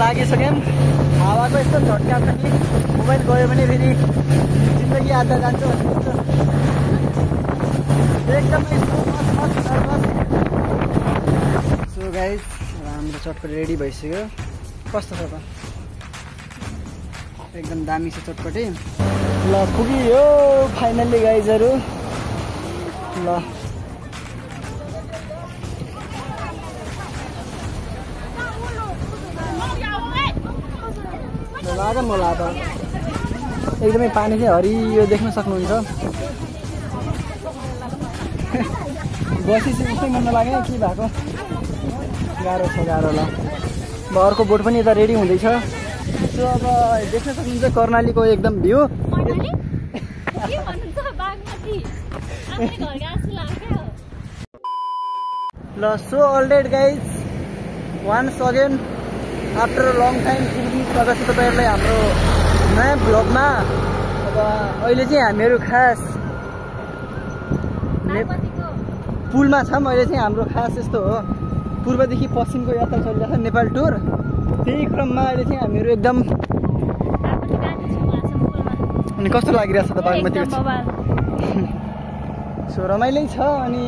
लागिसक्यौँ। हावाको यस्तो झट्का छ कि मोबाइल गयो भने फेरि जिन्दगी आधा जान्छ भन्ने एकदमै सो गाइस हाम्रो चटपटी रेडी भइसक्यो। कस्तो छ त? एकदम दामी छ चटपटी। ल पुग्यो फाइनल्ली गाइजहरू। ल लाग मलाई त एकदमै पानी चाहिँ हरियो देख्न सक्नुहुन्छ। बसी चाहिँ उस्तै मन नलाग्यो के भएको गाह्रो छ गाह्रो। ल अब अर्को बोट पनि यता रेडी हुँदैछ। सो अब देख्न सक्नुहुन्छ कर्णालीको एकदम भ्यू। ल so alright guys once again after a long time स्वागत छ तपाईँहरूलाई हाम्रो नयाँ ब्लगमा। अब अहिले चाहिँ हामीहरू खास पुलमा छौँ। अहिले चाहिँ हाम्रो खास यस्तो हो पूर्वदेखि पश्चिमको यात्रा चलिरहेको छ नेपाल टुर। त्यही क्रममा अहिले चाहिँ हामीहरू एकदम अनि कस्तो लागिरहेछ त बागमतीको? सो रमाइलो छ। अनि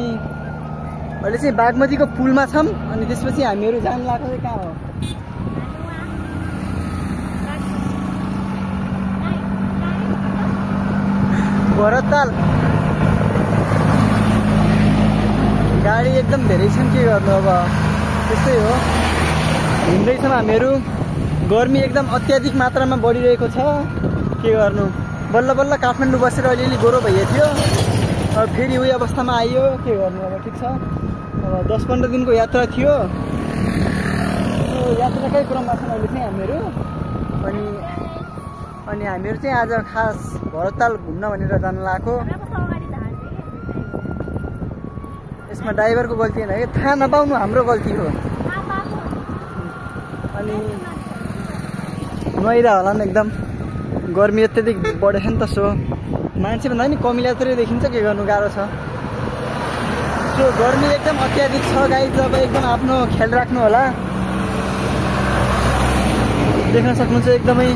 अहिले चाहिँ बागमतीको पुलमा छौँ। अनि त्यसपछि हामीहरू जान लाग्छ चाहिँ कहाँ हो? भरतताल। गाडी एकदम धेरै छन्, के गर्नु अब त्यस्तै हो। हिँड्दैछौँ हामीहरू। गर्मी एकदम अत्याधिक मात्रामा बढिरहेको छ, के गर्नु। बल्ल बल्ल काठमाडौँ बसेर अलिअलि गोरो भइएको थियो, अब फेरि उही अवस्थामा आइयो, के गर्नु। अब ठिक छ, अब 10-15 दिनको यात्रा थियो। यात्राकै क्रममा छौँ अहिले चाहिँ हामीहरू। अनि हामीहरू चाहिँ आज खास भरतताल घुम्न भनेर जानु लागेको। यसमा ड्राइभरको गल्ती होइन है, थाहा नपाउनु हाम्रो गल्ती हो। अनि नुहाइरह होला नि, एकदम गर्मी अत्याधिक बढेछ नि त। सो मान्छे भन्दा पनि कमिलात्रै देखिन्छ, के गर्नु, गाह्रो छ। सो गर्मी एकदम अत्याधिक छ गाइज। अब एकदम आफ्नो ख्याल राख्नु होला। देख्न सक्नुहुन्छ एकदमै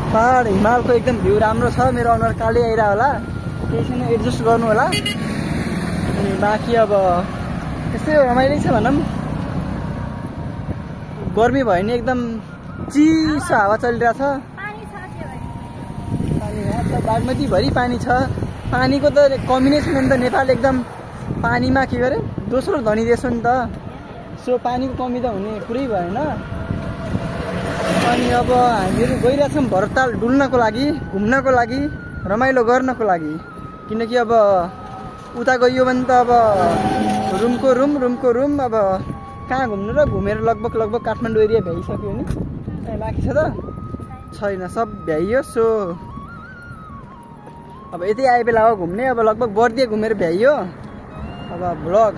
पहाड हिमालको एकदम भ्यू राम्रो छ। मेरो अनुहार कालै आइरह होला, केही छैन, एडजस्ट गर्नु होला। अनि बाँकी अब यस्तै रमाइलो छ भनौँ। गर्मी भयो भने एकदम चिसो हावा चलिरहेछ। पानी बागमतीभरि पानी छ। पानीको त कमी नै छैन नि त। नेपाल एकदम पानीमा के गरे दोस्रो धनी देश हो नि त। सो पानीको कमी त हुने कुरै भएन। अनि अब हामीहरू गइरहेछौँ भरतताल डुल्नको लागि, घुम्नको लागि, रमाइलो गर्नको लागि। किनकि अब उता गइयो भने त अब रुमको रुम अब कहाँ घुम्नु र? घुमेर लगभग काठमाडौँ एरिया भ्याइसक्यो नि। बाँकी छ त छैन, सब भ्याइयो। सो अब यतै आए बेला हो घुम्ने। अब लगभग बर्दिया घुमेर भ्याइयो। अब भ्लग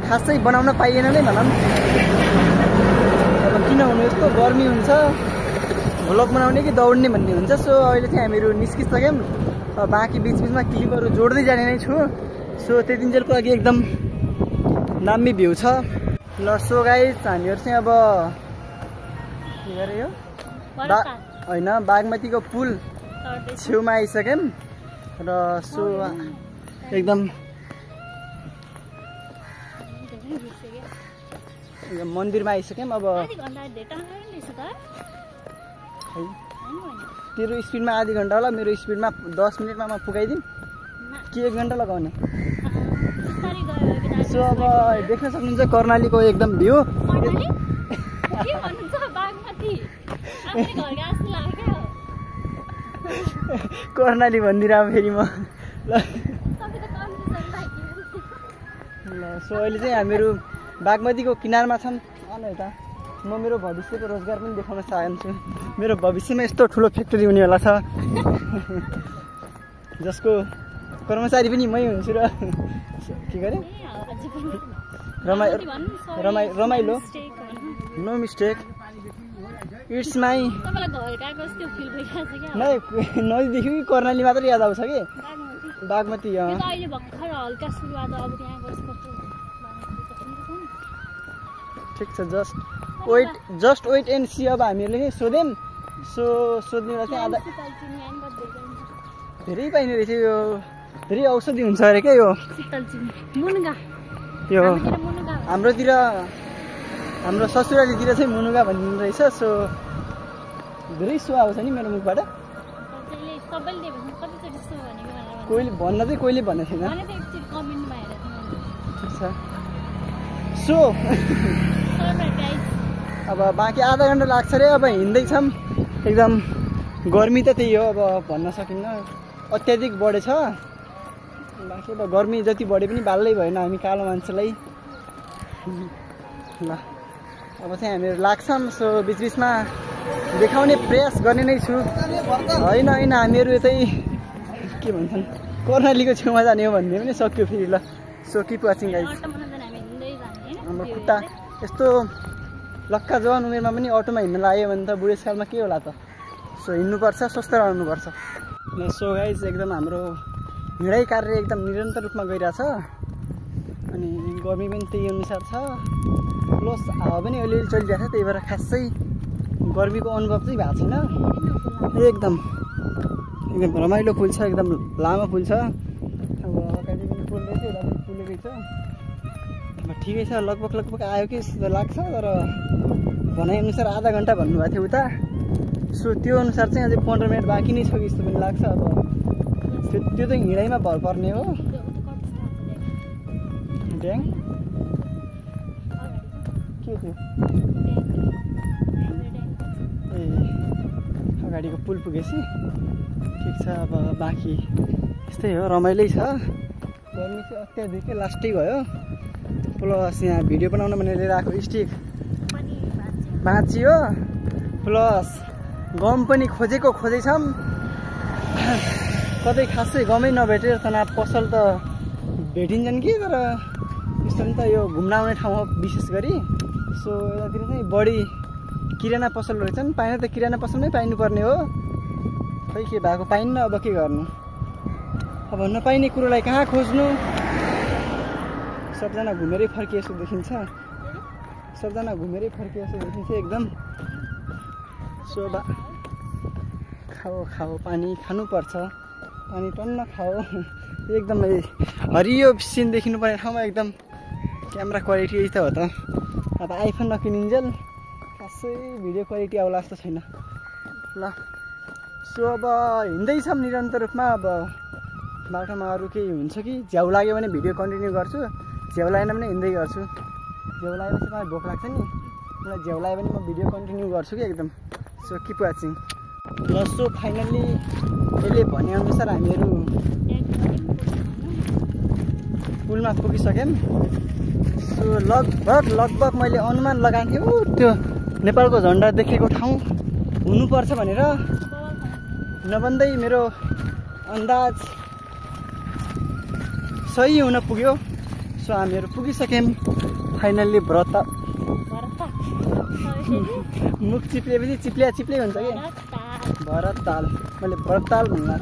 खासै बनाउन पाइएन नै भनौँ। अब किन हुनु, यस्तो गर्मी हुन्छ, भ्लग बनाउने कि दौड्ने भन्ने हुन्छ। सो अहिले चाहिँ हामीहरू निस्किसक्यौँ। बाँकी बिचबिचमा क्लिपहरू जोड्दै जाने नै छु। सो त्यतिन्जेलको लागि एकदम दामी भ्यू छ। ल सो गाइज हामीहरू चाहिँ अब के गरे यो होइन बागमतीको पुल छेउमा आइसक्यौँ। र सो एकदम मन्दिरमा आइसक्यौँ। अब तेरो स्पिडमा आधी घन्टा होला, मेरो स्पिडमा 10 मिनटमा म पुगाइदिउँ कि 1 घन्टा लगाउने? सो अब देख्न सक्नुहुन्छ कर्णालीको एकदम भ्यू। कर्णाली भन्दिनँ अब फेरि म। ल सो अहिले चाहिँ हामीहरू बागमतीको किनारमा छन्। यता म मेरो भविष्यको रोजगार पनि देखाउन चाहन्छु। मेरो भविष्यमा यस्तो ठुलो फ्याक्ट्री हुनेवाला छ जसको कर्मचारी पनि मै हुन्छु। र के गरे रमाइलो नो मिस्टेक इट्स माई। नजिकदेखि कर्णाली मात्रै याद आउँछ कि बागमती। ठिक छ, just just wait and see. अब हामीहरूले नि सोध्यौँ, सो सोध्नेलाई चाहिँ आधा धेरै पाइने रहेछ यो, धेरै औषधि हुन्छ अरे क्या यो। यो हाम्रोतिर हाम्रो ससुरालीतिर चाहिँ मुनुगा भनिने रहेछ। सो धेरै सो आउँछ नि मेरो मुखबाट। कोहीले भन्न चाहिँ कोहीले भनेको थिएन। सो अब बाँकी आधा घन्टा लाग्छ अरे। अब हिँड्दैछौँ, एकदम गर्मी त त्यही हो, अब भन्न सकिन्न, अत्याधिक बढेछ। बाँकी अब गर्मी जति बढे पनि बाल्दै भएन हामी कालो मान्छेलाई। ल अब चाहिँ हामीहरू लाग्छौँ। सो बिचबिचमा देखाउने प्रयास गर्ने नै छु। होइन हामीहरू यतै के भन्छन् कर्णालीको छेउमा जाने हो भन्ने पनि सक्यो फेरि। ल सो किप वाचिङ गाइज। हाम्रो खुट्टा यस्तो लक्का जवान उमेरमा पनि अटोमा हिँड्न लाग्यो भने त बुढेसकालमा के होला त। सो हिँड्नुपर्छ, स्वस्थ रहनुपर्छ। सो गाइज एकदम हाम्रो हिँडाइ कार्य एकदम निरन्तर रूपमा गइरहेछ अनि गर्मी पनि त्यही अनुसार छ, प्लस हावा पनि अलिअलि चलिरहेको छ। त्यही भएर खासै गर्मीको अनुभव चाहिँ भएको छैन। एकदम रमाइलो पुल छ, एकदम लामो पुल छ। अब अगाडि पनि पुल रहेछ, यता पनि पुलेकै छ। अब ठिकै छ, लगभग आयो कि जस्तो लाग्छ। तर भनाइअनुसार आधा घन्टा भन्नुभएको थियो उता। सो त्यो अनुसार चाहिँ अझै 15 मिनट बाँकी नै छ कि जस्तो पनि लाग्छ। अब त्यो चाहिँ हिँडाइमा भर पर्ने हो। ड्याङ के थियो? ए अगाडिको पुल पुगेपछि ठिक छ। अब बाँकी यस्तै हो, रमाइलै छ। गर्मी चाहिँ अत्याधिकै लास्टै भयो। प्लस यहाँ भिडियो बनाउन भनेर लिएर आएको स्टिक बाँचियो, प्लस गम पनि खोजेछौँ। कतै खासै गमै नभेटेर तनाव पसल त भेटिन्छन् कि, तर यस्तो नि त यो घुम्न आउने ठाउँ हो विशेष गरी। सो यतातिर चाहिँ बढी किराना पसल रहेछन्। पाइन त किराना पसलमै पाइनुपर्ने हो, खै के भएको पाइन्न। अब के गर्नु, अब नपाइने कुरोलाई कहाँ खोज्नु। सबजना घुमेरै फर्किए जस्तो देखिन्छ, एकदम। सो खाऊ पानी खानुपर्छ, पानी टन्न खाऊ। एकदमै हरियो सिन देखिनुपर्ने ठाउँमा एकदम क्यामेरा क्वालिटी यही त हो त। अब आइफोन नकिनिन्जेल खासै भिडियो क्वालिटी आउला जस्तो छैन। ल सो अब हिँड्दैछौँ निरन्तर रूपमा। अब बाटोमा अरू केही हुन्छ कि झ्याउ लाग्यो भने भिडियो कन्टिन्यू गर्छु, झ्याउ लागेन भने हिँड्दै गर्छु। झ्याउ लागेपछि मलाई भोक लाग्छ नि, मलाई झ्याउ लाग्यो भने म भिडियो कन्टिन्यू गर्छु कि एकदम। So keep watching. ल सो फाइनल्ली यसले भनेअनुसार हामीहरू पुलमा पुगिसक्यौँ। सो लगभग मैले अनुमान लगाएको थिएँ त्यो नेपालको झन्डा देखेको ठाउँ हुनुपर्छ भनेर, नभन्दै मेरो अन्दाज सही हुन पुग्यो। सो हामीहरू पुगिसक्यौँ फाइनल्ली। मुख चिप्लेपछि चिप्ले हुन्छ कि भरतताल। मैले भरतताल भन्नु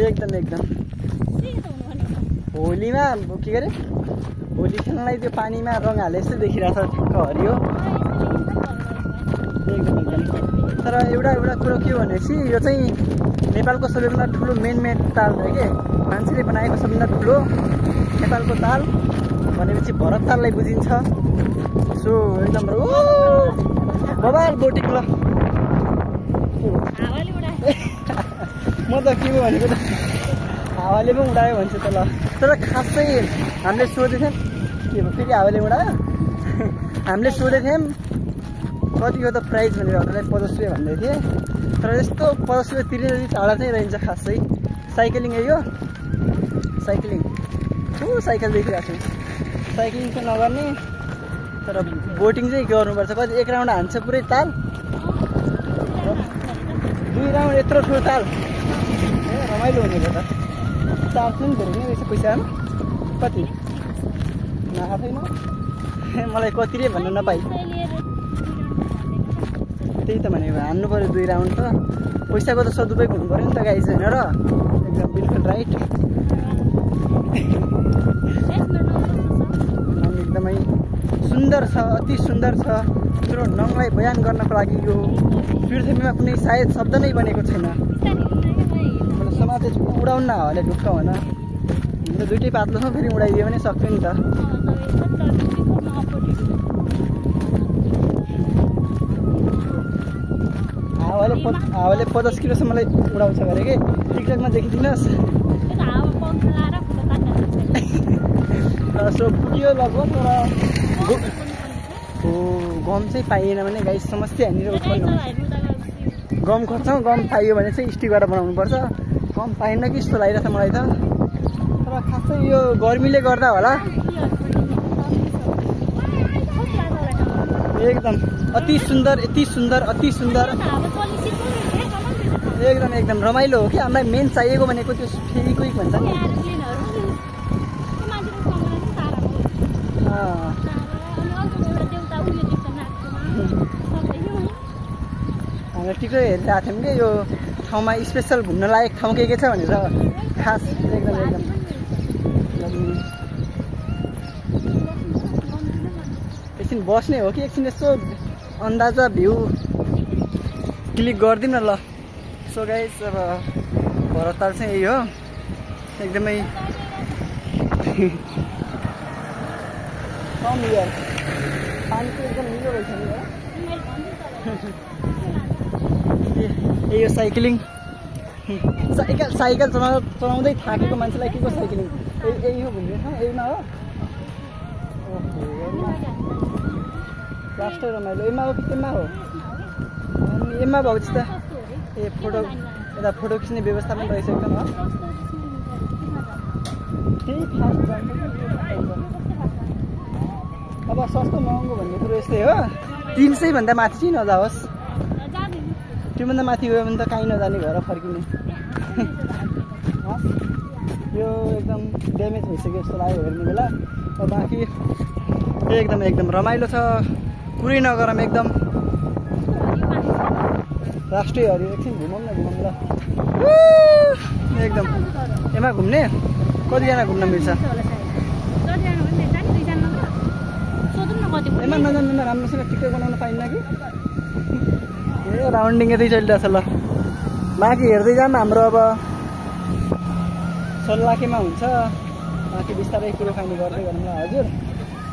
एकदम होलीमा के अरे होली खेल्नलाई त्यो पानीमा रङ हाले जस्तो देखिरहेको छ, ठ्याक्क हरियो एकदम। तर एउटा कुरो के भनेपछि यो चाहिँ नेपालको सबैभन्दा ठुलो मेन ताल हो कि मान्छेले बनाएको सबभन्दा ठुलो नेपालको ताल भनेपछि भरतताललाई बुझिन्छ। सो एकदम बबाल बोटिङ। ल म त के भनेको त हावाले पनि उडायो भन्छ त। ल तर खासै हामीले सोधेको थियौँ के भयो फेरि हावाले उडायो। हामीले सोधेको थियौँ कति हो त प्राइज भनेर, उनीहरूलाई 50 रुपियाँ भन्दै थिएँ। तर यस्तो 50 रुपियाँ तिर्ने जति टाढा चाहिँ रहन्छ खासै। साइक्लिङ यो साइक्लिङ साइकल देखिरहेको छु। साइक्लिङ चाहिँ नगर्ने, तर बोटिङ चाहिँ गर्नुपर्छ। कति 1 राउन्ड हान्छ पुरै ताल, 2 राउन्ड यत्रो ठुलो ताल। रमाइलो हुनेको त। चार्ज पनि धेरै नै रहेछ पैसा कति नआएको छैन मलाई कति रे भन्न नपाइ। त्यही त भनेको हान्नु पऱ्यो 2 राउन्ड त। पैसाको त सदुपयोग हुनु पऱ्यो नि त गाइस, होइन र? एकदम बिल्कुल राइट। एकदमै सुन्दर छ छ, अति सुन्दर छ। मेरो नङलाई बयान गर्नको लागि यो पृथ्वीमा कुनै सायद शब्द नै बनेको छैन। समाज उडाउन हावाले ढुक्क हुन दुइटै पातलो छ, फेरि उडाइदियो भने सक्यो नि त। हावाले 50 किलोसम्मलाई उडाउँछ गरे कि टिकटकमा देखिदिनुहोस्। सो पुग्यो लगभग। तर गम चाहिँ पाइएन भने गाइस समस्या यहाँनिर उत्पन्न हुन्छ। गम खोज्छौँ, गम पाइयो भने चाहिँ स्टिकबाट बनाउनुपर्छ। गम पाइन्न कि जस्तो लागिरहेछ मलाई त। तर खासै यो गर्मीले गर्दा होला एकदम अति सुन्दर, यति सुन्दर, अति सुन्दर, एकदम रमाइलो हो कि। हामीलाई मेन चाहिएको भनेको त्यो फेरिक्विक भन्छ नि। हामीले टिकटक हेरिरहेको थियौँ कि यो ठाउँमा स्पेसल घुम्न लायक ठाउँ के छ भनेर। खास एकदम एकछिन बस्ने हो कि एकछिन यसो अन्दाजा भ्यू क्लिक गरिदिउँ न ल। सो गाइस अब भरताल चाहिँ यही हो, एकदमै कम यार पानी चाहिँ एकदम निलो रहेछ नि। यो साइक्लिङ साइकल चलाउँदै थाकेको मान्छेलाई के को साइक्लिङ यही हो घुम्ने ठाउँ यहीमा हो। लास्ट रमाइलो यहीमा हो कि त्यहीमा हो? यहीमा भएको छ त। ए फोटो यता फोटो खिच्ने व्यवस्था पनि रहेछ एकदम। त्यही फास्ट जान्छ। अब सस्तो महँगो भन्ने कुरो यस्तै हो। 300 भन्दा माथि चाहिँ नजाओस्। त्योभन्दा माथि गयो भने त कहीँ नजाने घर फर्किने। यो एकदम ड्यामेज भइसक्यो जस्तो लाग्यो हेर्ने बेला। बाँकी एकदम रमाइलो छ। पुरै नगरम एकदम राष्ट्रिय हरियो। एकछिन घुमौँ न ल। एकदम एमा घुम्ने कतिजना घुम्न मिल्छ? एमा नजान्नुमा राम्रोसँग टिकट बनाउन पाइन्न कि? ए राउन्डिङ यतै चलिरहेछ ल। बाँकी हेर्दै जाऊँ। हाम्रो अब सल्लाह केमा हुन्छ। बाँकी बिस्तारै कुरोकानी गर्दै गरौँ ल। हजुर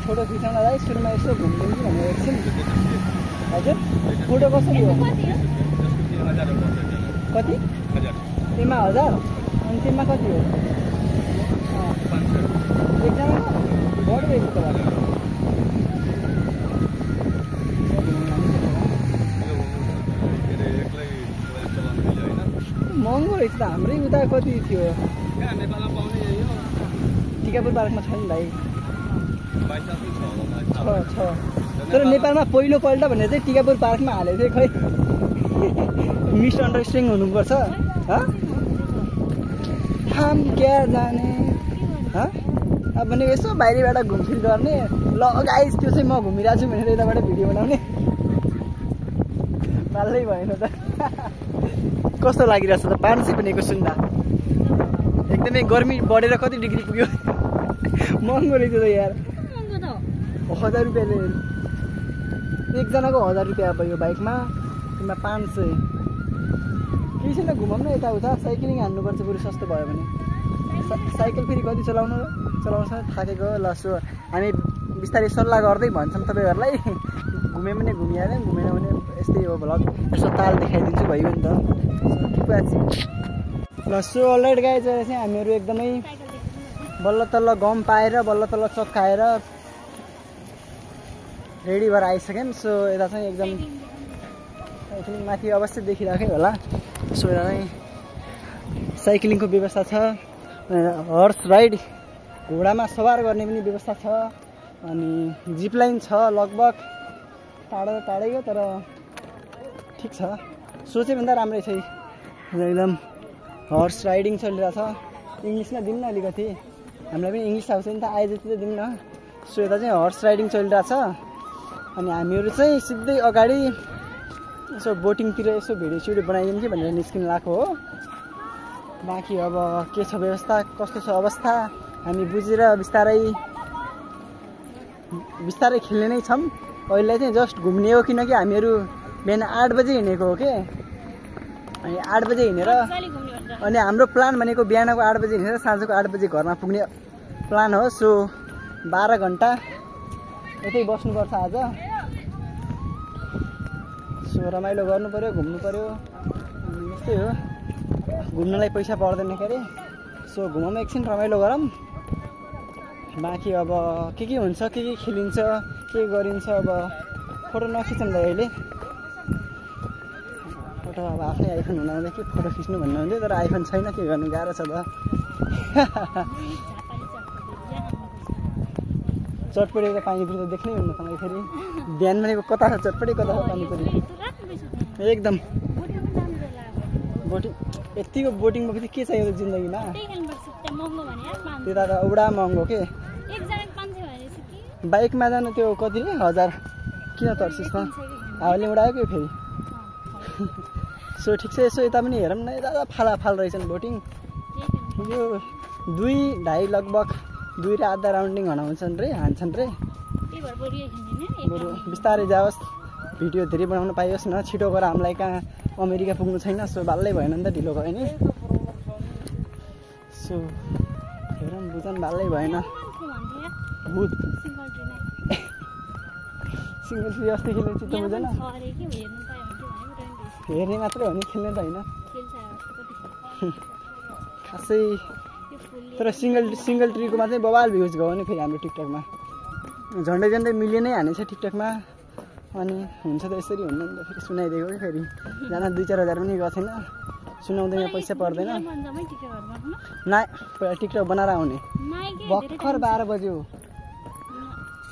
फोटो खिचाउन दाइ सुरुमा यसो घुमिदिउँ कि भनेर एकछिन। हजुर फोटो कसरी हो? कति? त्यसमा 1000 अनि त्यसमा कति हो? एकजनाको बढ्दै त महँगो रहेछ त। हाम्रै उता कति थियो? टिकापुर पार्कमा छैन भाइ। छ तर नेपालमा पहिलोपल्ट भनेर चाहिँ टिकापुर पार्कमा हालेको थियो। खै मिसअन्डरस्ट्यान्डिङ हुनुपर्छ। हम क्या जाने। अब भनेको यसो बाहिरबाट घुमफिर गर्ने। ल गाइस त्यो चाहिँ म घुमिरहेको छु भनेर यताबाट भिडियो बनाउने माल्दै भएन त। कस्तो लागिरहेछ त 500 भनेको सुन्दा? एकदमै गर्मी बढेर कति डिग्री पुग्यो? महँगो रहेछ त यार। 1000 रुपियाँले एकजनाको 1000 रुपियाँ भयो बाइकमा। त्यसमा 500। केही छैन घुमाउँ न यताउता। साइक्लिङ हान्नुपर्छ बरु सस्तो भयो भने। साइकल फेरि कति चलाउँछ थाकेको। ल सो हामी बिस्तारै सल्लाह गर्दै भन्छौँ तपाईँहरूलाई। घुम्यो भने घुमिहाल्यो, घुमेन भने यस्तै हो भ्लग। यसो ताल देखाइदिन्छु भइयो नि त। ल सो अलराइट गाइज चाहिँ हामीहरू एकदमै बल्ल तल्ल गम पाएर बल्ल तल्ल चक्काएर रेडी भएर आइसक्यौँ। सो यता चाहिँ एकदम माथि अवश्य देखिराखेँ होला। सो यता चाहिँ साइक्लिङको व्यवस्था छ, हर्स राइड घोडामा सवार गर्ने पनि व्यवस्था छ, अनि जिप लाइन छ। लगभग टाढो त टाढै हो तर ठिक छ। सोचेभन्दा राम्रै छ। एकदम हर्स राइडिङ चलिरहेछ। इङ्ग्लिसमा दिउँ न अलिकति, हामीलाई पनि इङ्ग्लिस आउँछ नि त, आए जति त दिउँ न। सो यता चाहिँ हर्स राइडिङ चलिरहेछ। अनि हामीहरू चाहिँ सिधै अगाडि यसो बोटिङतिर यसो भिडियो सिडियो बनाइदिउँ कि भनेर निस्किन लगाएको हो। बाँकी अब के छ व्यवस्था, कस्तो छ अवस्था हामी बुझेर बिस्तारै बिस्तारै खेल्ने नै छौँ। अहिले चाहिँ जस्ट घुम्ने हो किनकि हामीहरू बिहान 8 बजे हिँडेको हो के। अनि 8 बजे हिँडेर अनि हाम्रो प्लान भनेको बिहानको 8 बजे हिँडेर साँझको 8 बजे घरमा पुग्ने प्लान हो। सो 12 घन्टा यतै बस्नुपर्छ आज। सो रमाइलो गर्नु पर्यो, घुम्नु पर्यो, यस्तै हो। घुम्नलाई पैसा पर्दैन के अरे। सो घुमौँ एकछिन, रमाइलो गरौँ। बाँकी अब के हुन्छ, के खेलिन्छ, के गरिन्छ, अब फोटो नखिचौँ त अहिले। फोटो अब आफ्नै आइफोन हुँदा के फोटो खिच्नु भन्नुहुन्थ्यो, तर आइफोन छैन, के गर्नु, गाह्रो छ त। चटपटेको पानीपुरी त देख्नै हुन्न तपाईँ फेरि। बिहान भनेको कता छ चटपटे, कता छ पानीपुरी। एकदम बोटिङ, यतिको बोटिङमा पनि के चाहियो जिन्दगीमा। त्यता त औडा महँगो के। बाइकमा जानु त्यो कति रे 1000 किन तर्सिस् न, हावाले उडायो कि फेरि। सो ठिक छ, यसो यता पनि हेरौँ न। यता फाल रहेछन् बोटिङ। यो 2-2.5 लगभग 2 र आधा राउन्डिङ हान्छन् रे। बरु बिस्तारै जाओस्, भिडियो धेरै बनाउन पाइयोस् न। छिटो गएर हामीलाई कहाँ अमेरिका पुग्नु छैन। सो बाल्लै भएन नि त, ढिलो भयो नि। सो हेरौँ, बुझौँ, बाल्लै भएन। भूत सिङ्गल ट्री अस्ति खेल्ने चित्त बुझेन। हेर्ने मात्रै हो नि, खेल्ने त होइन खासै। तर सिङ्गल ट्रीकोमा चाहिँ बवाल भ्युज गयो नि फेरि हाम्रो टिकटकमा। झन्डै मिलियनै हानेछ टिकटकमा। अनि हुन्छ त, यसरी हुन्न नि त। फेरि सुनाइदिएको कि फेरि जान 2-4 हजार पनि गएको छैन। सुनाउँदैन, पैसा पर्दैन न। पहिला टिकटक बनाएर आउने। भर्खर 12 बज्यो,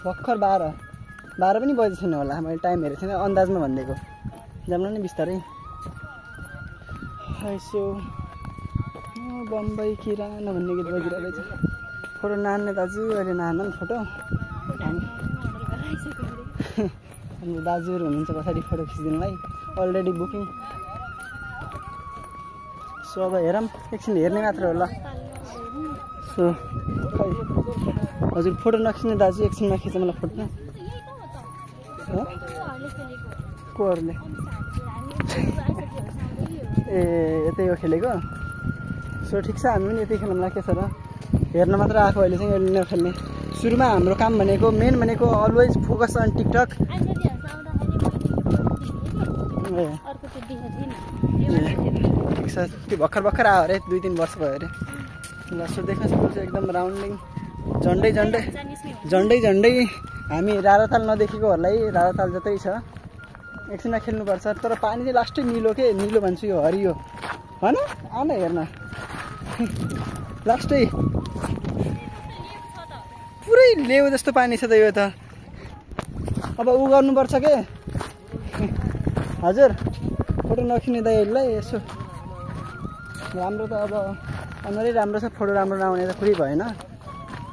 भर्खर 12 पनि बजेको छैन होला। मैले टाइम हेरेको छैन, अन्दाजमा भनिदिएको। जाऊँ नि बिस्तारै। यसो बम्बई किराना भन्ने गीत बजिरहेको रहेछ। फोटो नान्ने दाजु अहिले नान्नु नि फोटो। हाम्रो दाजुहरू हुनुहुन्छ पछाडि फोटो खिचिदिनुलाई, अलरेडी बुकिङ। सो अब हेरौँ, एकछिन हेर्ने मात्र हो ल। सो हजुर फोटो नखिच्ने दाजु, एकछिनमा खिच मलाई फोटो। कोहरूले ए यतै हो खेलेको। सो ठिक छ, हामी पनि यतै खेल्नुलाई के छ र। हेर्न मात्र आएको अहिले चाहिँ, अहिले नखेल्ने। सुरुमा हाम्रो काम भनेको मेन भनेको अलवेज फोकस अन टिकटक। ठिक छ, त्यो भर्खर आयो अरे, 2-3 वर्ष भयो अरे। ल सो देख्न सक्नुहुन्छ एकदम राउन्डिङ। झन्डै हामी राराताल नदेखेकोहरूलाई राराताल जतै छ एकछिनमा खेल्नुपर्छ। तर पानी चाहिँ लास्टै निलो के, निलो भन्छु यो हरियो होइन। आउन हेर्न, लास्टै पुरै लेउ जस्तो पानी छ त यो त। अब उ गर्नुपर्छ के हजुर, फोटो नखिच्ने दाइहरूलाई यसो राम्रो त। अब अनुहारै राम्रो छ, फोटो राम्रो नआउने त कुरै भएन।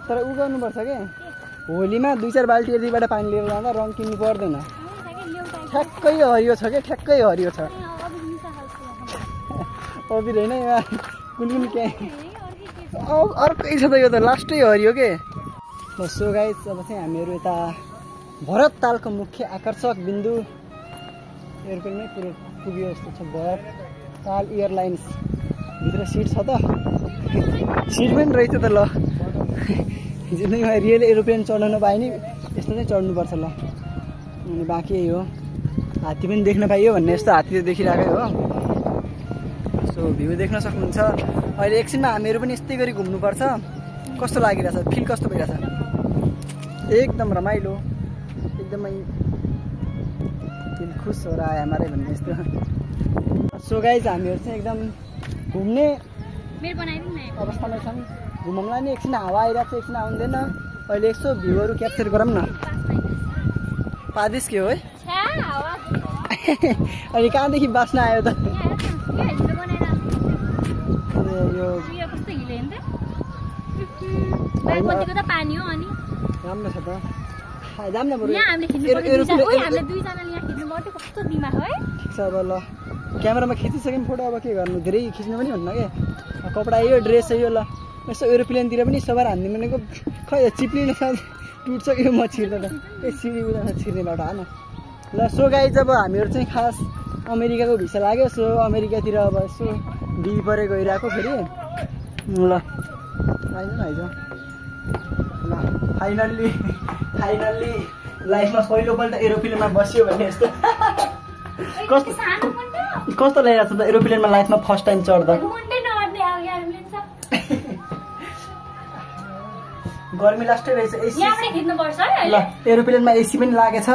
तर उ गर्नुपर्छ के, होलीमा 2-4 बाल्टी यतिबाट पानी लिएर जाँदा रङ किन्नु पर्दैन। ठ्याक्कै हरियो छ क्या, ठ्याक्कै हरियो छ। अबिर होइन, कुन के अर्कै छ त यो त, लास्टै हरियो के। सो गाइस, अब चाहिँ हामीहरू यता भरत तालको मुख्य आकर्षक बिन्दु एयरपोर्टमै पुग्यो जस्तो छ। भरत ताल एयरलाइन्स भित्र सिट छ त, सिट पनि रहेछ त। ल जिन्दगीमा रियल एरोप्लेन चढ्न नपाए नि यस्तो चाहिँ चढ्नुपर्छ ल। अनि बाँकी यही हो, हात्ती पनि देख्न पाइयो भन्ने यस्तो हात्ती त देखिरहेकै हो। सो भ्यू देख्न सक्नुहुन्छ। अहिले एकछिनमा हामीहरू पनि यस्तै गरी घुम्नुपर्छ। कस्तो लागिरहेछ, फिल कस्तो भइरहेछ? एकदम रमाइलो, एकदमै दिल खुस हो रहा है हमारे भन्ने यस्तो। सो गाइज, हामीहरू चाहिँ एकदम घुम्ने अवस्थामा छौँ। घुमाउँला नि, एकछिन हावा आइरहेको छ, एकछिन आउँदैन। अहिले यसो भ्यूहरू क्याप्चर गरौँ न। पादिस के हो है? अनि कहाँदेखि बाँच्न आयो त? राम्रो छ त, जाम न बरु। ठिक छ अब ल, क्यामेरामा खिचिसक्यौँ फोटो। अब के गर्नु, धेरै खिच्नु पनि हुन्न क्या। कपडा यो, ड्रेस यो। ल यसो एरोप्लेनतिर पनि सवार हान्ने भनेको खै चिप्लिने टुट्छ कि म छिर्दा त ए सिडी उता छिर्ने बाटो हान ल। सो गाइज अब हामीहरू चाहिँ खास अमेरिकाको भिसा लाग्यो। सो अमेरिकातिर अब यसो बिही परे गइरहेको फेरि ल आइज ल। फाइनल्ली लाइफमा पहिलोपल्ट एरोप्लेनमा बस्यो भने यस्तो कस्तो लागिरहेको छ त एरोप्लेनमा लाइफमा फर्स्ट टाइम चढ्दा? गर्मी लास्टै रहेछ एसी ल। एरोप्लेनमा एसी पनि लागेछ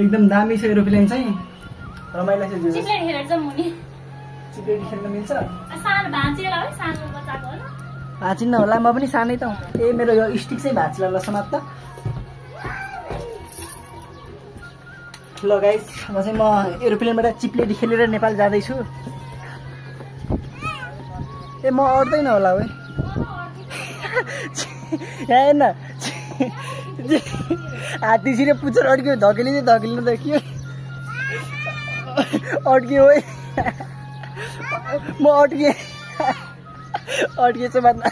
एकदम दामी छ एरोप्लेन चाहिँ रमाइलो छ। चिप्लेट खेल्न मिल्छ भाँचिन्न होला म पनि सानै त ए मेरो यो स्टिक चाहिँ भाँच्ला ल समात त ल। गाइस अब चाहिँ म एरोप्लेनबाट चिप्लेट खेलेर नेपाल जाँदैछु। ए म अट्दैन होला है हेर्न हात्तीसिरे पुच्छर अड्क्यो धकेलिँदै धकेलिनु त के अड्क्यो है म अड्किएछ बादमा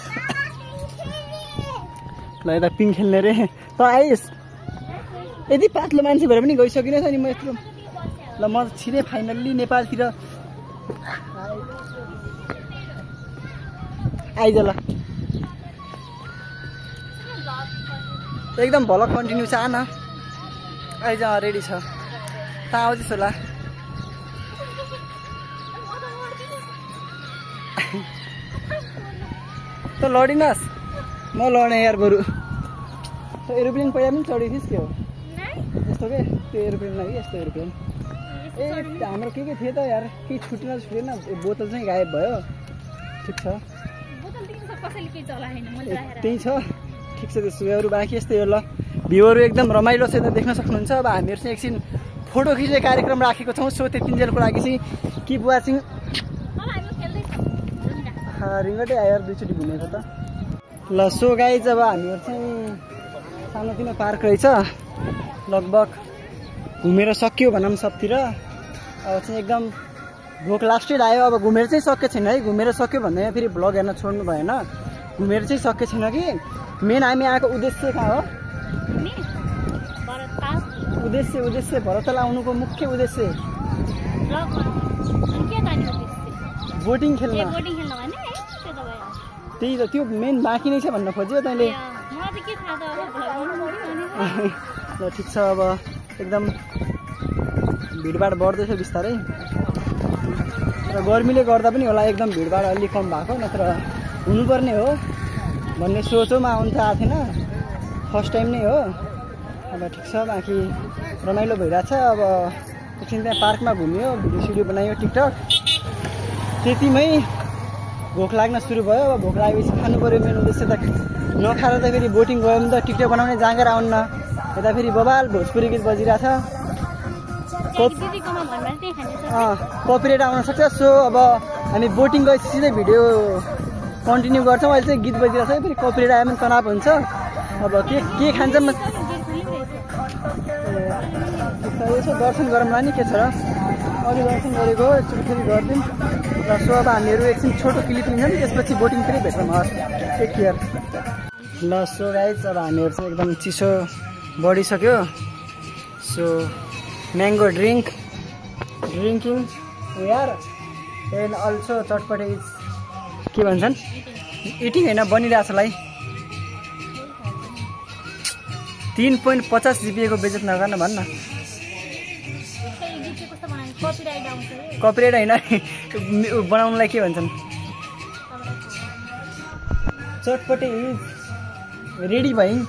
ल। यता पिङ खेल्ने रे त आइस् यति पातलो मान्छे भएर पनि गइसकिन छ नि म यत्रो ल। म छिरे फाइनल्ली नेपालतिर आइज ल। एकदम भलक कन्टिन्यू छ आन आइज रेडी छ त आउँदैछ होला। त लडिनस् म लडेँ यार बरु। त एरोप्लेन पहिला पनि चढेको थिइस् के हो यस्तो के त्यो एरोप्लेन लागि यस्तो एरोप्लेन ए हाम्रो के थियो त यार केही छुटेन बोतल चाहिँ गायब भयो। ठिक छ त्यही छ ठिक छ त्यसो अरू बाँकी यस्तै हो ल। भ्यूहरू एकदम रमाइलो छ देख्न सक्नुहुन्छ। अब हामीहरू चाहिँ एकछिन फोटो खिच्ने कार्यक्रम राखेको छौँ। सो त्यतिन्जेलको लागि चाहिँ किप वाचिङ। रिङ्गटै आयो दुईचोटि घुमेको त ल। सो गाइज अब हामीहरू चाहिँ सानोतिनो पार्क रहेछ लगभग घुमेर सक्यो भनौँ सबतिर। अब चाहिँ एकदम भोक लास्टै लाग्यो। अब घुमेर चाहिँ सकेको छैन है घुमेर सक्यो भन्दैमा फेरि भ्लग हेर्न छोड्नु भएन। घुमेर चाहिँ सकेको छैन कि मेन हामी आएको उद्देश्य कहाँ हो उद्देश्य भरतल आउनुको मुख्य उद्देश्य बोटिङ खेल्न। त्यही त त्यो मेन बाँकी नै छ भन्न खोज्यो तैँले ल। ठिक छ अब एकदम भिडभाड बढ्दैछ बिस्तारै र गर्मीले गर्दा पनि होला एकदम भिडभाड अलि कम भएको नत्र हुनुपर्ने हो भन्ने सोचोमा आउनु त आएको थिएन फर्स्ट टाइम नै हो। अब ठिक छ बाँकी रमाइलो भइरहेछ। अब एकछिन त्यहाँ पार्कमा घुम्यो भिडियो सिडियो बनायो टिकटक त्यतिमै भोक लाग्न सुरु भयो। अब भोक लागेपछि खानु पऱ्यो मेन उद्देश्य त नखाएर त फेरि बोटिङ गयो भने त टिकटक बनाउने जाँगर आउन्न। यता फेरि बबाल भोजपुरी गीत बजिरहेछ कपिराइट आउन सक्छ। सो अब हामी बोटिङ गएपछि सिधै भिडियो कन्टिन्यू गर्छौँ। अहिले चाहिँ गीत बजिरहेछ फेरि कपिराइट आयो भने तनाव हुन्छ। अब के खान्छ यसो दर्शन गरौँला नि के छ र अघि दर्शन गरेको एकचोटि फेरि गरिदिउँ र। सो अब हामीहरू एकछिन छोटो क्लिप लिन्छौँ त्यसपछि बोटिङ फेरि भेट्छौँ। हस् टेक केयर ल। सो गाइज अब हामीहरू चाहिँ एकदम चिसो बढिसक्यो। सो म्याङ्गो ड्रिङ्किङ यार एन्ड अल्सो चटपटे इज के भन्छन् इटिङ होइन बनिरहेछ लाई। 3.50 जिबीको बेजेट नगर्न भन्न कपिराइट होइन बनाउनुलाई के भन्छन् चटपटे इज रेडी भइन्।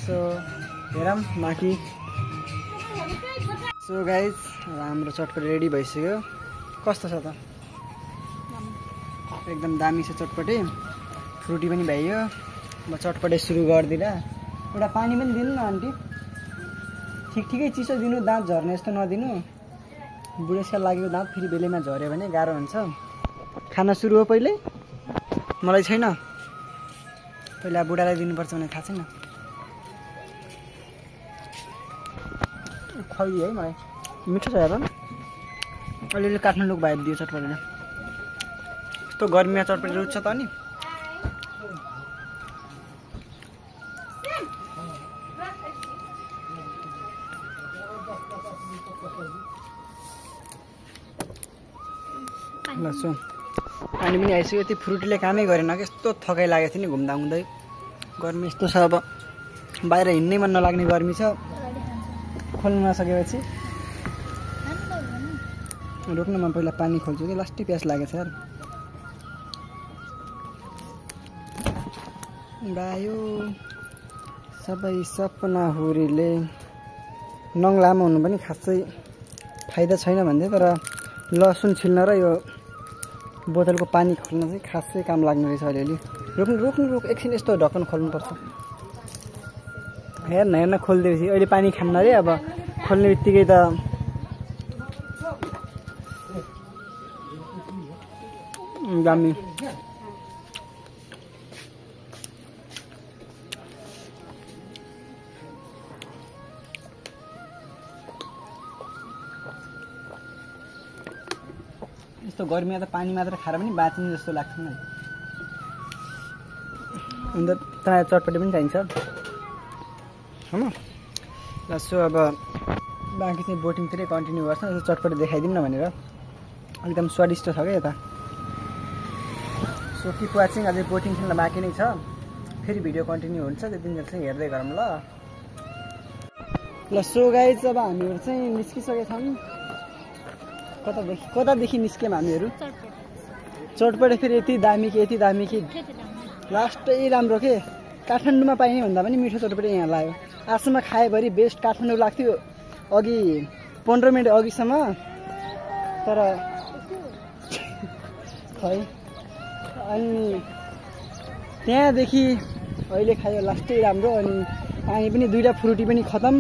सो हेरौँ बाँकी। सो गाइज हाम्रो चटपटे रेडी भइसक्यो कस्तो छ त एकदम दामी छ चटपटे फ्रुटी पनि भइयो। म चटपटे सुरु गरिदिँदा एउटा पानी पनि दिनु न आन्टी ठिकै चिसो दिनु दाँत झर्ने जस्तो नदिनु बुढेसकाल लागेको दाँत फेरि बेलैमा झऱ्यो भने गाह्रो हुन्छ। खाना सुरु हो पहिले मलाई छैन पहिला बुढालाई दिनुपर्छ भने थाहा छैन खै है मलाई मिठो छ हेर अलिअलि काठमाडौँको भाइब दियो चटपटेले। यस्तो गर्मीमा चटपटे रुच्छ त नि ल सुन पानी पनि आइसक्यो। त्यो फ्रुटीले कामै गरेन कि यस्तो थकाइ लागेको थियो नि घुम्दा घुम्दै। गर्मी यस्तो छ अब बाहिर हिँड्नै मन नलाग्ने गर्मी छ। खोल्नु नसकेपछि रोक्न म पहिला पानी खोल्छु कि लास्टै प्यास लागेको छ यार। गायो सबै सपना हुरीले नङ लामो हुनु पनि खासै फाइदा छैन भन्दै, तर लसुन छिल्न र यो बोतलको पानी खोल्न चाहिँ खासै काम लाग्ने रहेछ अलिअलि। रोक्नु एकछिन यस्तो ढक्कन खोल्नुपर्छ। हेर्न हेर्न खोलिदिएपछि अहिले पानी खान्न अरे। अब खोल्ने बित्तिकै त दामी। यस्तो गर्मीमा त पानी मात्र खाएर पनि बाँचिने जस्तो लाग्छ नि। अन्त तँलाई चटपटी पनि चाहिन्छ होइन। ल सो अब बाँकी चाहिँ बोटिङतिरै कन्टिन्यू गर्छ। यसो चटपटी देखाइदिउँ न भनेर। एकदम स्वादिष्ट छ क्या यता। So keep watching. अझै बोटिङ खेल्न बाँकी नै छ। फेरि भिडियो कन्टिन्यू हुन्छ, त्यतिन्जेल चाहिँ हेर्दै गरौँ ल। ल सो गाइज अब हामीहरू चाहिँ निस्किसकेका छौँ। कतादेखि निस्क्यौँ हामीहरू? चटपटे फेरि यति दामी कि लास्टै राम्रो के। काठमाडौँमा पाइने भन्दा पनि मिठो चटपटे यहाँ लाग्यो। आजसम्म खाएभरि बेस्ट काठमाडौँ लाग्थ्यो अघि 15 मिनट अघिसम्म, तर खै अनि त्यहाँदेखि अहिले खायो लास्टै राम्रो। अनि पानी पनि 2टा फ्रुटी पनि खतम,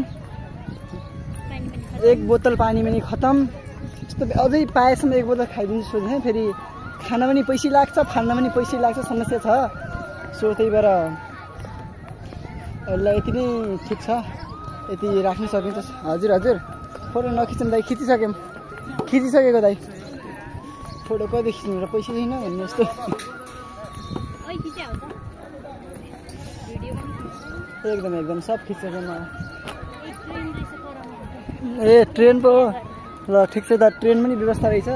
1 बोतल पानी पनि खतम। यस्तो अझै पाएसम्म 1 बोतल खाइदिन्छु सोचेँ। फेरि खान पनि पैसा लाग्छ, फाल्न पनि पैसा लाग्छ, समस्या छ। सो त्यही भएर अहिले यति नै ठिक छ। यति राख्नु सकिन्छ। हजुर फोटो नखिच्नु दाइ। खिचिसकेको दाइ। फोटो कहिले खिच्नु र पैसा छैन भन्ने जस्तो। एकदम सब खिचेको म। ए ट्रेन पो हो। ल ठिक छ त। ट्रेन पनि व्यवस्था रहेछ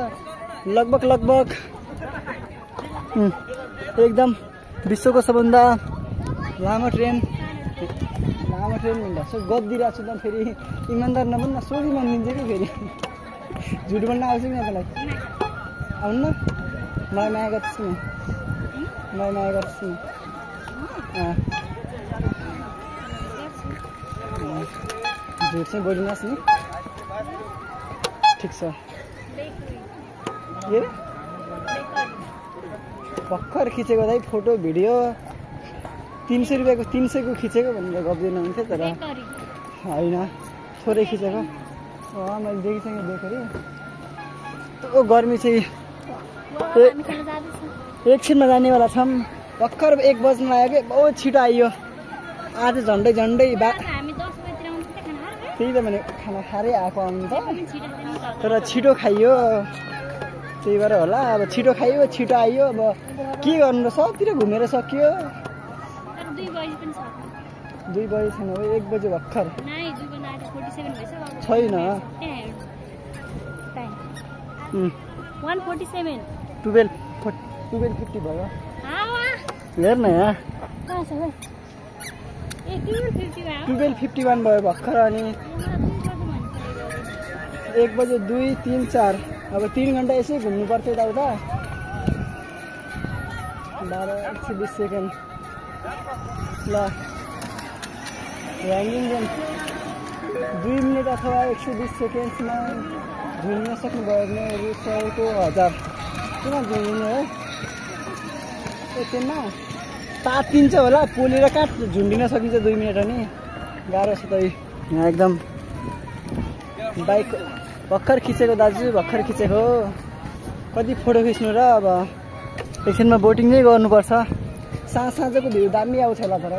लगभग एकदम विश्वको सबभन्दा लामो ट्रेन भन्दा सो गद्दिरहेको छु त। फेरि इमान्दार नबन्न, सोझी मानिदिन्छ कि फेरि झुट भन्न आउँछ कि तपाईँलाई? आउनु न, मलाई माया गर्छु नि। झुट चाहिँ बोलिनुहोस् नि। ठिक छ। के भर्खर खिचेको दाइ फोटो भिडियो 300 रुपियाँको 300को खिचेको भनेर गप्दिनु हुन्थ्यो, तर होइन थोरै खिचेको। मैले देखिसकेँ बेकरी। त्यो गर्मी चाहिँ एकछिनमा जानेवाला छौँ। भर्खर 1 बज्न लाग्यो कि बहुत छिटो आइयो। आज झन्डै त्यही त भने खाना खाएरै आएको आउनु त, तर छिटो खाइयो। त्यही भएर होला। अब छिटो खाइयो छिटो आइयो। अब के गर्नु र सबतिर घुमेर सकियो। 2 बजी छैन हो, 1 बजे भर्खर छैन। 12:50 भयो। हेर्न यहाँ 12:51 भयो भर्खर। अनि 1 बजे 2, 3, 4 अब 3 घन्टा यसै घुम्नु पर्थ्यो यताउता। 12:120 सेकेन्ड। ल ह्याङ्गिङ गेम 2 मिनट अथवा 120 सेकेन्ड्समा झुल्न सक्नुभयो भने रु 100 को 1000। किन झुल्नु है यतिमा? तातिन्छ होला। पोलेर कहाँ झुन्डिन सकिन्छ 2 मिनट। अनि गाह्रो छ त यहाँ एकदम। बाइक भर्खर खिचेको दाजु, भर्खर खिचेको। कति फोटो खिच्नु र। अब एकछिनमा बोटिङ नै गर्नुपर्छ। साँझको भ्यू दामी आउँछ होला तर।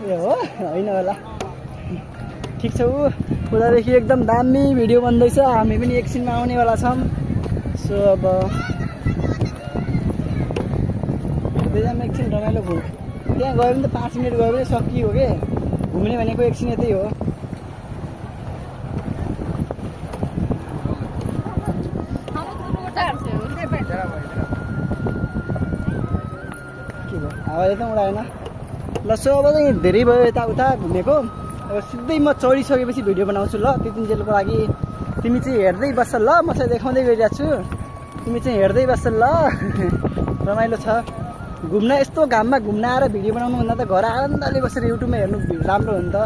ए हो होइन होला। ठिक छ। उतादेखि एकदम दामी भिडियो बन्दैछ। हामी पनि एकछिनमा आउनेवाला छौँ। सो अब एकछिन रमाइलो त्यहाँ गयो भने त 5 मिनट गयो भने सकियो के घुम्ने भनेको एकछिन यतै हो हावाले त उडाएन ल सो अब चाहिँ धेरै भयो यताउता घुमेको अब सिधै म चढिसकेपछि भिडियो बनाउँछु ल त्यतिन्जेलको लागि तिमी चाहिँ हेर्दै बस्छ ल म चाहिँ देखाउँदै गइरहेको छु तिमी चाहिँ हेर्दै बस्छ ल रमाइलो छ घुम्न यस्तो घाममा घुम्न आएर भिडियो बनाउनुभन्दा त घर आनन्दले बसेर युट्युबमा हेर्नु राम्रो हो नि त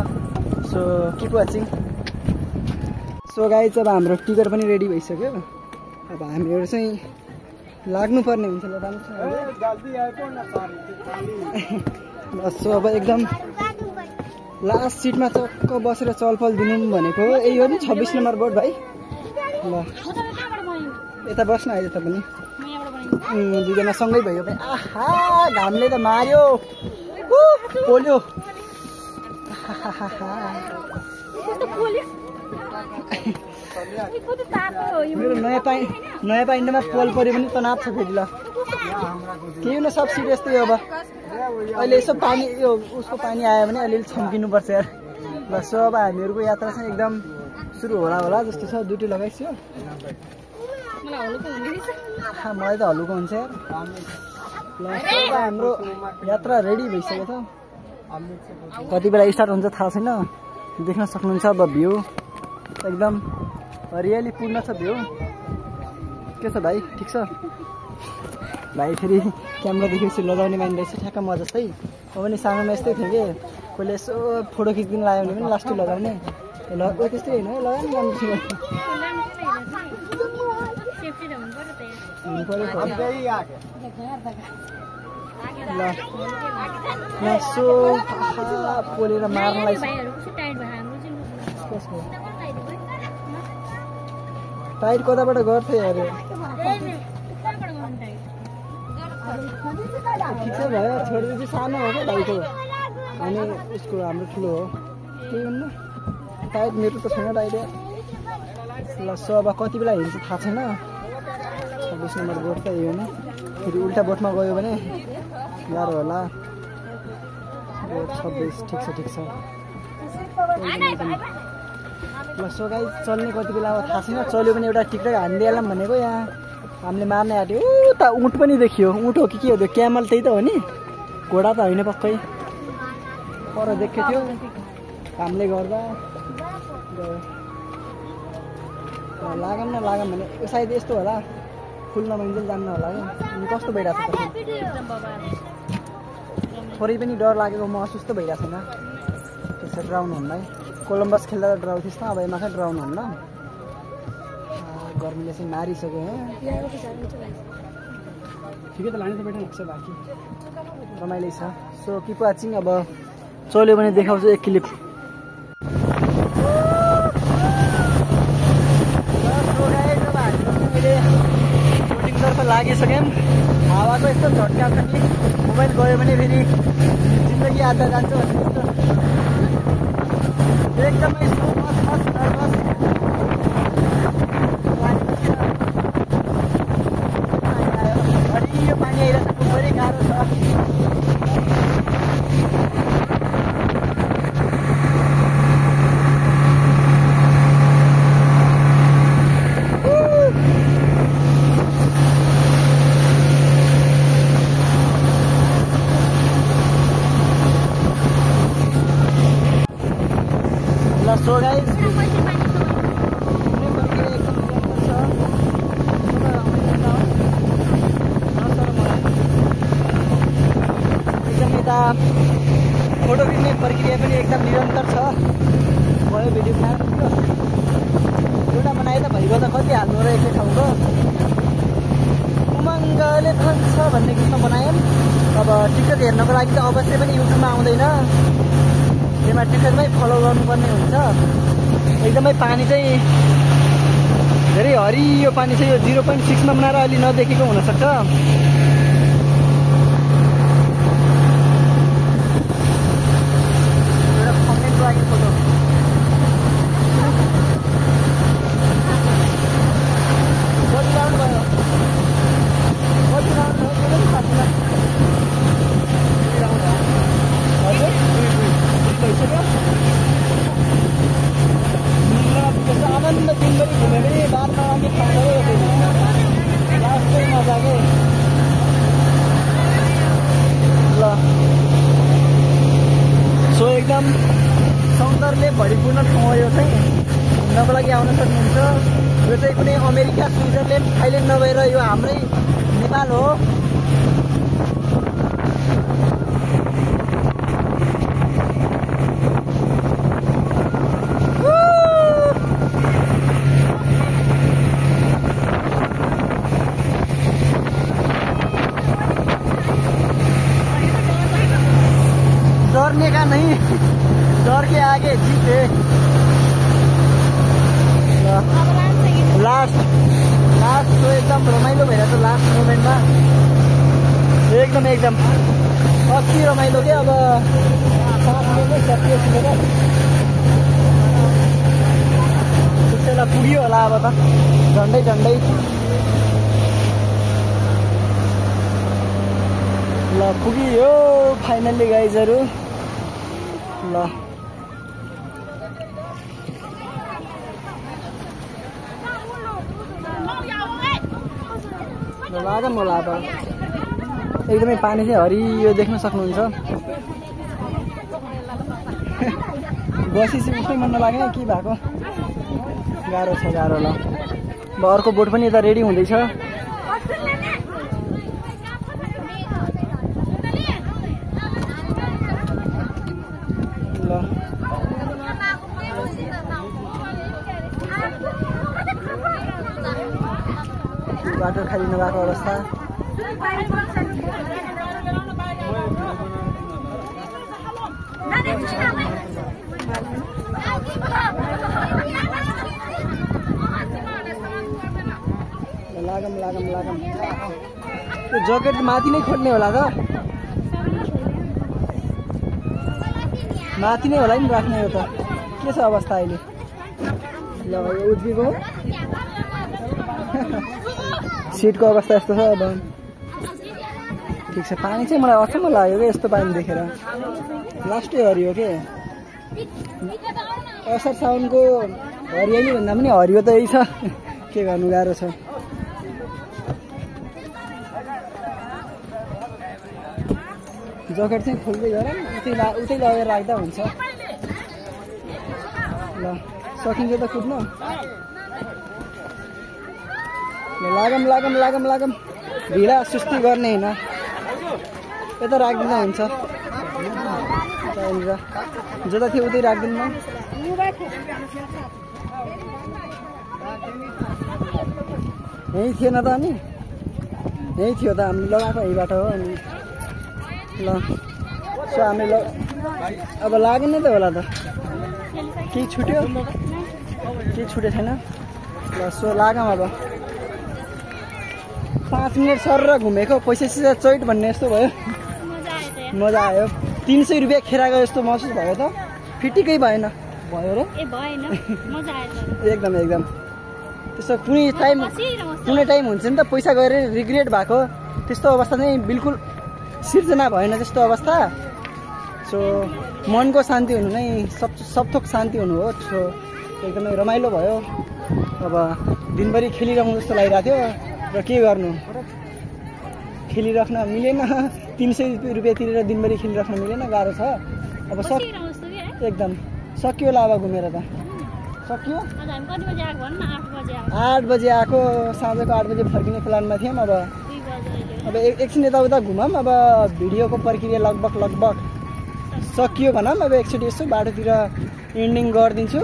so keep watching so guys अब हाम्रो टिकट पनि रेडी भइसक्यो अब हामीहरू चाहिँ लाग्नुपर्ने हुन्छ ल राम्रोसँग सो अब एकदम लास्ट सिटमा चक्क बसेर चलफल दिनु भनेको यही हो नि 26 नम्बर बोर्ड भाइ ल यता बस्न अहिले त पनि दुईजना सँगै भयो भाइ आहा घामले त मार्यो पोल्यो मेरो नयाँ पाइन्टमा पोल पऱ्यो भने तनाव छ फेरि ल केही न सब सिट यस्तै हो अब अहिले यसो पानी यो उसको पानी आयो भने अलिअलि छम्किनुपर्छ यार ल सो अब हामीहरूको यात्रा चाहिँ एकदम सुरु होला जस्तो छ ड्युटी लगाइसक्यो मलाई त हल्लुको हुन्छ यार ल सो अब हाम्रो यात्रा रेडी भइसकेको छ कति बेला स्टार्ट हुन्छ थाहा छैन देख्न सक्नुहुन्छ अब भ्यू एकदम हरियाली पूर्ण छ भ्यू के छ भाइ ठिक छ भाइ फेरि क्यामेरा देखेपछि लगाउने माइन्ड रहेछ ठ्याक्क म जस्तै म पनि सानोमा यस्तै थिएँ कि कसले यसो फोटो खिचिदिनु लाग्यो भने पनि लास्टै लगाउने त्यस्तै होइन है लगायो नि ल सो पोलेर मार्नलाई टाइट कताबाट गर्थे अरे ठिक छ भयो छोडिदिएपछि सानो हो क्या भाइको अनि उसको हाम्रो ठुलो हो केही हुन्न टाइट मेरो त छैन टाइट ल सो अब कति बेला हिँड्छ थाहा छैन 26 नम्बर बोट त यही हो नि फेरि उल्टा बोटमा गयो भने गाह्रो होला बोट 26 ठिक छ ल सो गाइस चल्ने कति बेला हो थाहा छैन चल्यो भने एउटा टिकटक हानिदिइहालौँ भनेको यहाँ हामीले मार्ने आँट्यो त उँट पनि देखियो उँट हो कि के हो त्यो क्यामल त्यही त हो नि घोडा त होइन पक्कै पर देखेको थियो कामले गर्दा लागम न लागम भने सायद यस्तो होला फुल नमाइन्जेल जान्न होला क्या अनि कस्तो भइरहेको छ थोरै पनि डर लागेको महसुस त भइरहेको छैन त्यसरी ड्राउनु हुनलाई कोलम्बस खेल्दा त ड्राउ थिएछ अब यमा चाहिँ ड्राउनु हुन्न गर्मीले चाहिँ मारिसक्यो ठिकै त लाने त बेटर लाग्छ बाँकी रमाइलो छ सो किप वाचिङ अब चल्यो भने देखाउँछु एक क्लिप तर्फ लागिसक्यौँ हावाको यस्तो झट्का छ कि मोबाइल गयो भने फेरि जिन्दगी आधा जान्छ भन्ने जस्तो एकदमै हरियो पानी आइरहेको छ खुबै गाह्रो छ सो गाइस एकदम यता फोटो खिच्ने प्रक्रिया पनि एकदम निरन्तर छ भयो भिडियो बनाएर एउटा बनाए त भइगयो त कति हाल्नु र एकै ठाउँको उमङ्गले खान्छ भन्ने गीतमा बनायौँ अब टिकट हेर्नको लागि त अवश्य पनि युट्युबमा आउँदैन त्यसमा टिकटमै फलो गर्नुपर्ने हुन्छ एकदमै पानी चाहिँ धेरै हरियो पानी छ यो 0.6 मा बनाएर अलि नदेखेको हुनसक्छ एउटा कमेन्ट लागि फोटो कति राउन्ड भयो कति राउन्ड भयो एकदम सौन्दर्यले भरिपूर्ण ठाउँ हो यो चाहिँ घुम्नको लागि आउन सक्नुहुन्छ। यो चाहिँ कुनै अमेरिका, स्विजरल्यान्ड, थाइल्यान्ड नभएर यो हाम्रै नेपाल हो। डरने का नहीं, डर के आगे जीत है। लास्ट तो एकदम रमाइलो भइरहेको छ। लास्ट मोमेन्टमा एकदम अति रमाइलो के। अब 5 मिनट सकियो त्यसैलाई पुग्यो होला अब त झन्डै ल पुग्यो फाइनल्ली गाइजहरू। ल लागम होला अब। एकदमै पानी चाहिँ हरियो देख्न सक्नुहुन्छ। बसी चाहिँ उठ्नै मन नलाग्ने के भएको, गाह्रो छ गाह्रो। ल अब अर्को बोट पनि यता रेडी हुँदैछ। बाटो खाली नभएको अवस्था। लागम त्यो ज्याकेट माथि नै खोज्ने होला त, माथि नै होला नि राख्ने हो त। के छ अवस्था अहिले? ल यो उद्धिको सिटको अवस्था यस्तो छ। अब ठिक छ। पानी चाहिँ मलाई अचम्म लाग्यो क्या यस्तो पानी देखेर। लास्टै हरियो के। असार साउनको हरियाली भन्दा पनि हरियो त यही छ। के गर्नु, गाह्रो छ। ज्याकेट चाहिँ खोल्दै गर, उतै लगेर राख्दा हुन्छ। ल सकिन्छ त कुद्नु। लागम ढिला सुस्ती गर्ने होइन, यता राख्दिन हुन्छ। जता थियो उतै राख्दिनु न। यहीँ थिएन त अनि? यहीँ थियो त हामी लगाएको, यही बाटो हो। अनि ल सो हामीले अब लागेन त होला त। केही छुट्यो? केही छुटेको छैन। ल सो लागौँ अब। 5 मिनट सर घुमेको, पैसा सिसा चैट भन्ने यस्तो भयो। मजा आयो। 300 रुपियाँ खेराको जस्तो महसुस भयो त। फिटिकै भएन भयो र? एकदम त्यस्तो कुनै टाइम हुन्छ नि त पैसा गएर रिग्रेट भएको। त्यस्तो अवस्था चाहिँ बिल्कुल सिर्जना भएन त्यस्तो अवस्था। सो मनको शान्ति हुनु नै सबथोक शान्ति हुनु हो। सो एकदमै रमाइलो भयो। अब दिनभरि खेलिरहनु जस्तो लागिरहेको थियो र के गर्नु, खेलिराख्न मिलेन। 300 रुपियाँ तिरेर दिनभरि खेलिराख्न मिलेन, गाह्रो छ। अब एकदम सकियो होला अब घुमेर त। सकियो। 8 बजे आएको, साँझको 8 बजे फर्किने प्लानमा थियौँ। अब एकछिन यताउता घुमौँ। अब भिडियोको प्रक्रिया लगभग सकियो भनौँ। अब एकचोटि यसो बाटोतिर एन्डिङ गरिदिन्छु।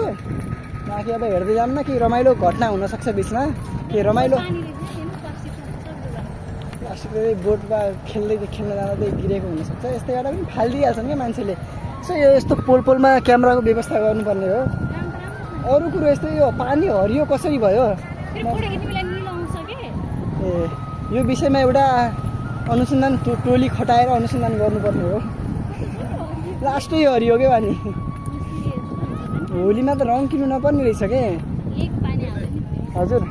बाँकी अब हेर्दै जाऊँ न, केही रमाइलो घटना हुनसक्छ बिचमा। के रमाइलो बोटमा खेल्न जाँदा चाहिँ गिरेको हुनसक्छ। यस्तै एउटा पनि फालिदिइहाल्छन् क्या मान्छेले। सो यो यस्तो पोलमा क्यामेराको व्यवस्था गर्नुपर्ने हो। अरू कुरो यस्तै यो पानी हरियो कसरी भयो? ए यो विषयमा एउटा अनुसन्धान टोली खटाएर अनुसन्धान गर्नुपर्ने हो। लास्टै हरियो क्या पानी। होलीमा त रङ किन्नु नपर्ने रहेछ के। हजुर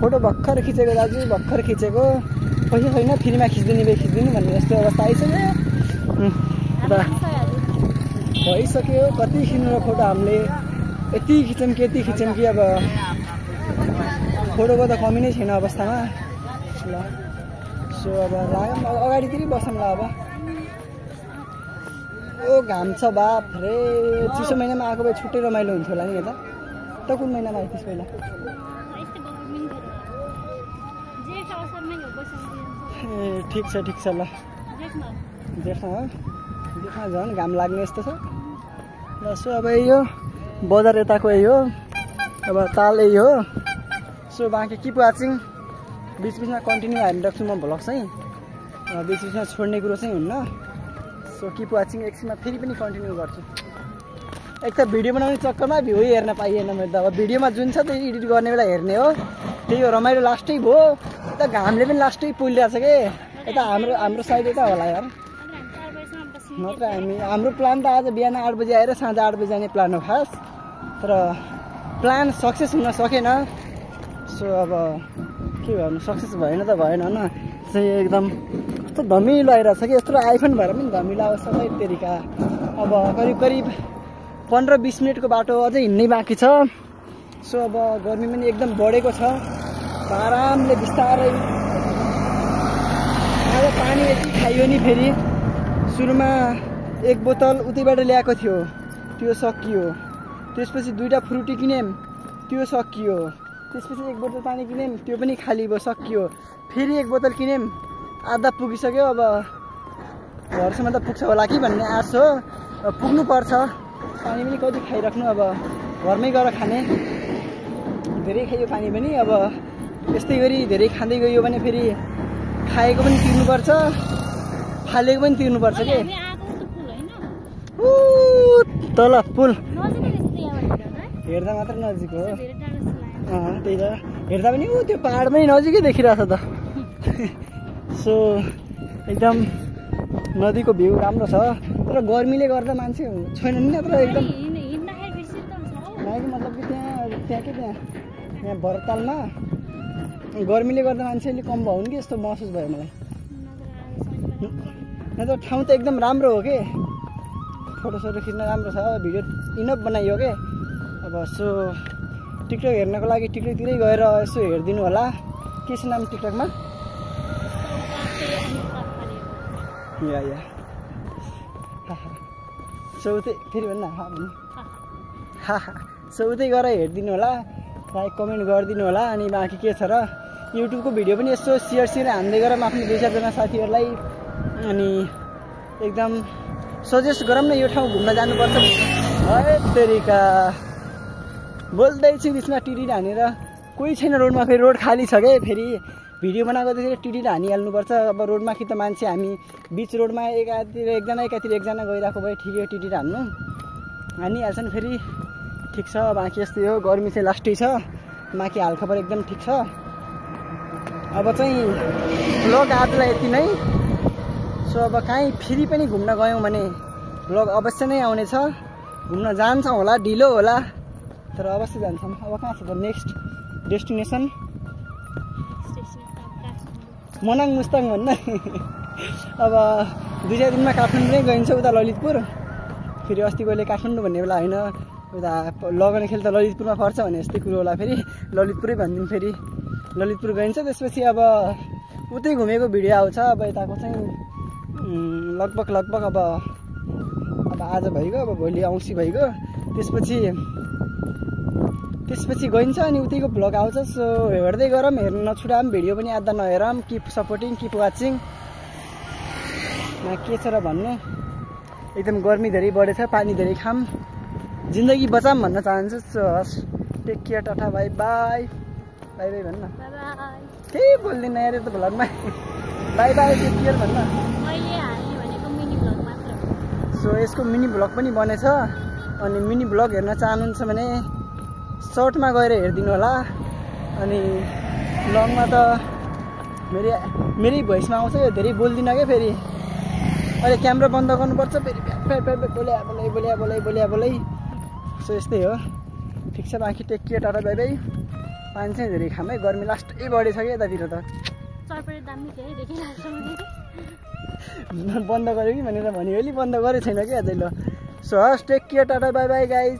फोटो भर्खर खिचेको दाजु, भर्खर खिचेको। पैसा छैन, फ्रीमा खिचिदिने भन्ने यस्तो अवस्था आइसक्यो। भइसक्यो। कति खिच्नु र फोटो हामीले? यति खिचौँ कि अब फोटोको त कमी नै छैन अवस्थामा। ल सो अब लागौँ, अगाडितिरै बसौँ ल। अब ओ घाम छ बाप रे चिसो महिनामा आएको भए छुट्टै रमाइलो हुन्थ्यो होला नि यता त कुन महिनामा आइथिस् पहिला ए ठिक छ ल जेठमा झन् घाम लाग्ने यस्तो छ ल सो अब यो बजार यताको यही हो अब ताल यही हो सो बाँकी किप वाचिङ बिचबिचमा कन्टिन्यू हालिराख्छु म भ्लग चाहिँ बिचबिचमा छोड्ने कुरो चाहिँ हुन्न सो किप वाचिङ एकछिनमा फेरि पनि कन्टिन्यू गर्छु एक त भिडियो बनाउने चक्करमा भ्यू हेर्न पाइएन मैले त अब भिडियोमा जुन छ त्यही एडिट गर्ने बेला हेर्ने हो त्यही हो रमाइलो लास्टै भयो यता घामले पनि लास्टै पोलिरहेको छ कि यता हाम्रो साइड यता होला यार नत्र हाम्रो प्लान त आज बिहान 8 बजे आएर साँझ 8 बजे जाने प्लान हो खास तर प्लान सक्सेस हुन सकेन सो अब के गर्नु सक्सेस भएन त भएन होइन चाहिँ एकदम कस्तो धमिलो आइरहेको छ कि यत्रो आइफोन भएर पनि धमिलो आउँछ सबै तरिका अब करिब 15-20 मिनटको बाटो अझै हिँड्नै बाँकी छ सो अब गर्मी पनि एकदम बढेको छ आरामले बिस्तारै आज पानी यति खाइयो नि फेरि सुरुमा 1 बोतल उतैबाट ल्याएको थियो त्यो सकियो त्यसपछि 2टा फ्रुटी किनेम त्यो सकियो त्यसपछि 1 बोतल पानी किनेम त्यो पनि खाली भयो सकियो फेरि 1 बोतल किनेम आधा पुगिसक्यो अब घरसम्म त पुग्छ होला कि भन्ने आश हो पुग्नु पर्छ पानी पनि कति खाइराख्नु अब घरमै गएर खाने धेरै खायो पानी पनि अब यस्तै गरी धेरै खाँदै गयो भने फेरि खाएको पनि तिर्नुपर्छ फालेको पनि तिर्नुपर्छ के तल पुल हेर्दा मात्र नजिक हो त्यही त हेर्दा पनि त्यो पहाडमै नजिकै देखिरहेछ त सो एकदम नदीको भ्यू राम्रो छ तर गर्मीले गर्दा मान्छे छैन नि तर एकदम मतलब कि त्यहाँ भरतालमा गर्मीले गर्दा मान्छेले कम भयो नि कि यस्तो महसुस भयो मलाई नत्र ठाउँ त एकदम राम्रो हो कि फोटोसोटो खिच्न राम्रो छ भिडियो इनफ बनाइयो के अब सो टिकटक हेर्नको लागि टिकटकतिरै गएर यसो हेरिदिनु होला के छ नाम टिकटकमा या सो उतै फेरि भन्नु सो उतै गएर हेरिदिनु होला लाइक कमेन्ट गरिदिनु होला अनि बाँकी के छ र युट्युबको भिडियो पनि यसो सेयर हान्दै गरौँ आफ्नो 2-4जना साथीहरूलाई अनि एकदम सजेस्ट गरौँ न यो ठाउँ घुम्न जानुपर्छ है तरिका बोल्दैछु बिचमा टिटी हानेर कोही छैन रोडमा फेरि रोड खाली छ क्या फेरि भिडियो बनाएको देखेर टिटी हानिहाल्नुपर्छ अब रोडमा कि त मान्छे हामी बिच रोडमा एकातिर एकजना गइरहेको भए ठिकै हो टिटी हान्नु हानिहाल्छन् फेरि ठिक छ बाँकी यस्तै हो गर्मी चाहिँ लास्टै छ बाँकी हालखबर एकदम ठिक छ अब चाहिँ भ्लग आजलाई यति नै सो अब काहीँ फेरि पनि घुम्न गयौँ भने भ्लग अवश्य नै आउनेछ घुम्न जान्छौँ होला ढिलो होला तर अवश्य जान्छौँ अब कहाँ छ त नेक्स्ट डेस्टिनेसन मनाङ मुस्ताङ भन्न अब 2-4 दिनमा काठमाडौँ नै गइन्छ उता ललितपुर फेरि अस्ति गहिले काठमाडौँ भन्ने बेला होइन उता लगन खेल त ललितपुरमा पर्छ भने यस्तै कुरो होला फेरि ललितपुरै भनिदिउँ फेरि ललितपुर गइन्छ त्यसपछि अब उतै घुमेको भिडियो आउँछ अब यताको चाहिँ लगभग अब आज भइगयो अब भोलि औँसी भइगयो त्यसपछि गइन्छ अनि उतैको भ्लग आउँछ सो हेर्दै गरौँ हेर्नु नछुटाम भिडियो पनि आधा नहेरौँ किप सपोर्टिङ किप वाचिङ के छ र भन्नु एकदम गर्मी धेरै बढेछ पानी धेरै खाम जिन्दगी बचाम भन्न चाहन्छु सो हस् take care tata bye bye bye bye भन्न केही बोल्दिनँ यार त भ्लगमा बाई बाई टेक केयर भन्न सो यसको मिनी भ्लग पनि बनेछ अनि मिनी भ्लग हेर्न चाहनुहुन्छ भने सर्टमा गएर हेरिदिनु होला अनि लङमा त मेरै भोइसमा आउँछ यो धेरै बोल्दिनँ क्या फेरि अहिले क्यामेरा बन्द गर्नुपर्छ फेरि बोल्या सो यस्तै हो ठिक छ बाँकी take care tata bye bye पानी चाहिँ धेरै खाम है गर्मी लास्टै बढेछ क्या यतातिर त बन्द गर्यो कि भनेर भन्यो अहिले बन्द गरेको छैन क्या अझै ल सो हस् take care tata bye bye guys